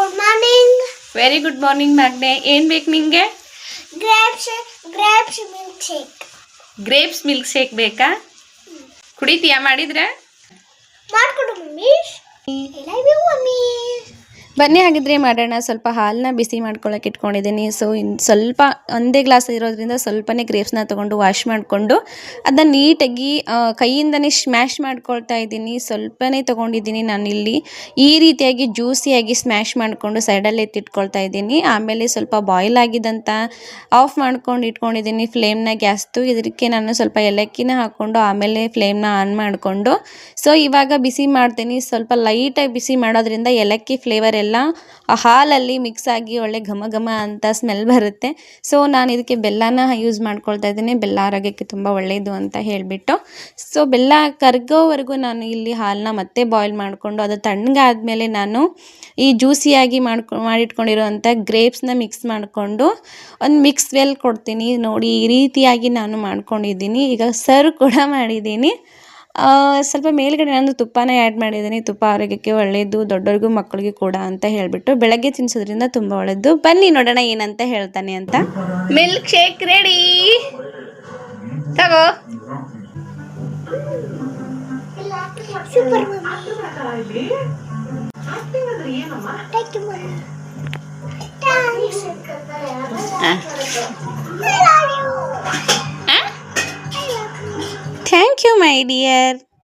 Good morning. Very good morning ಮಗ್ನೆ. ಏನು ಬೇಕು ನಿಂಗೆ? Grapes milk shake. Grapes milk shake ಬೇಕಾ? ಕುಡಿತೀಯಾ ಮಾಡಿದ್ರೆ? ಮಾಡ್ಕೊಡು mummy. I love you mummy. ಬನ್ನಿ ಹಾಗಿದ್ರೆ ಮಾಡೋಣ. ಸ್ವಲ್ಪ ಹಾಲನ್ನ ಬಿಸಿ ಮಾಡ್ಕೊಳ್ಳೋಕೆ ಇಟ್ಕೊಂಡಿದ್ದೀನಿ. ಸೊ ಇನ್ನು ಸ್ವಲ್ಪ ಒಂದೇ ಗ್ಲಾಸ್ ಇರೋದ್ರಿಂದ ಸ್ವಲ್ಪನೇ ಗ್ರೇಪ್ಸ್ನ ತೊಗೊಂಡು ವಾಶ್ ಮಾಡಿಕೊಂಡು ಅದನ್ನು ನೀಟಾಗಿ ಕೈಯಿಂದನೇ ಸ್ಮ್ಯಾಶ್ ಮಾಡ್ಕೊಳ್ತಾ ಇದ್ದೀನಿ. ಸ್ವಲ್ಪನೇ ತೊಗೊಂಡಿದ್ದೀನಿ ನಾನಿಲ್ಲಿ. ಈ ರೀತಿಯಾಗಿ ಜ್ಯೂಸಿಯಾಗಿ ಸ್ಮ್ಯಾಶ್ ಮಾಡಿಕೊಂಡು ಸೈಡಲ್ಲಿ ಎತ್ತಿಟ್ಕೊಳ್ತಾ ಇದ್ದೀನಿ. ಆಮೇಲೆ ಸ್ವಲ್ಪ ಬಾಯ್ಲ್ ಆಗಿದ್ದಂಥ ಆಫ್ ಮಾಡ್ಕೊಂಡು ಇಟ್ಕೊಂಡಿದ್ದೀನಿ ಫ್ಲೇಮ್ನ ಗ್ಯಾಸ್ದು. ಇದಕ್ಕೆ ನಾನು ಸ್ವಲ್ಪ ಏಲಕ್ಕಿನ ಹಾಕ್ಕೊಂಡು ಆಮೇಲೆ ಫ್ಲೇಮ್ನ ಆನ್ ಮಾಡಿಕೊಂಡು ಸೊ ಇವಾಗ ಬಿಸಿ ಮಾಡ್ತೀನಿ. ಸ್ವಲ್ಪ ಲೈಟಾಗಿ ಬಿಸಿ ಮಾಡೋದ್ರಿಂದ ಏಲಕ್ಕಿ ಫ್ಲೇವರ್ ಎಲ್ಲ ಆ ಹಾಲಲ್ಲಿ ಮಿಕ್ಸ್ ಆಗಿ ಒಳ್ಳೆ ಘಮ ಘಮ ಅಂತ ಸ್ಮೆಲ್ ಬರುತ್ತೆ. ಸೊ ನಾನು ಇದಕ್ಕೆ ಬೆಲ್ಲನ ಯೂಸ್ ಮಾಡ್ಕೊಳ್ತಾ ಇದ್ದೀನಿ. ಬೆಲ್ಲ ಆರೋಗ್ಯಕ್ಕೆ ತುಂಬ ಒಳ್ಳೆಯದು ಅಂತ ಹೇಳಿಬಿಟ್ಟು ಸೊ ಬೆಲ್ಲ ಕರಗೋವರೆಗೂ ನಾನು ಇಲ್ಲಿ ಹಾಲನ್ನ ಮತ್ತೆ ಬಾಯ್ಲ್ ಮಾಡಿಕೊಂಡು ಅದು ತಣ್ಣಗಾದ್ಮೇಲೆ ನಾನು ಈ ಜ್ಯೂಸಿಯಾಗಿ ಮಾಡಿಟ್ಕೊಂಡಿರೋವಂಥ ಗ್ರೇಪ್ಸ್ನ ಮಿಕ್ಸ್ ಮಾಡಿಕೊಂಡು ಒಂದು ಮಿಕ್ಸ್ ವೆಲ್ ಕೊಡ್ತೀನಿ. ನೋಡಿ ಈ ರೀತಿಯಾಗಿ ನಾನು ಮಾಡ್ಕೊಂಡಿದ್ದೀನಿ. ಈಗ ಸರ್ವ್ ಕೂಡ ಮಾಡಿದ್ದೀನಿ. ಸ್ವಲ್ಪ ಮೇಲ್ಗಡೆ ನಾನು ತುಪ್ಪನ ಆ್ಯಡ್ ಮಾಡಿದ್ದೀನಿ. ತುಪ್ಪ ಆರೋಗ್ಯಕ್ಕೆ ಒಳ್ಳೆಯದು, ದೊಡ್ಡವ್ರಿಗೂ ಮಕ್ಕಳಿಗೆ ಕೂಡ ಅಂತ ಹೇಳಿಬಿಟ್ಟು ಬೆಳಗ್ಗೆ ತಿನ್ನಿಸೋದ್ರಿಂದ ತುಂಬ ಒಳ್ಳೆಯದು. ಬನ್ನಿ ನೋಡೋಣ ಏನಂತ ಹೇಳ್ತಾನೆ ಅಂತ. ಮಿಲ್ಕ್ ಶೇಕ್ ರೆಡಿ, ತಗೋ. Super mummy. Thank you mummy. Thank you my dear.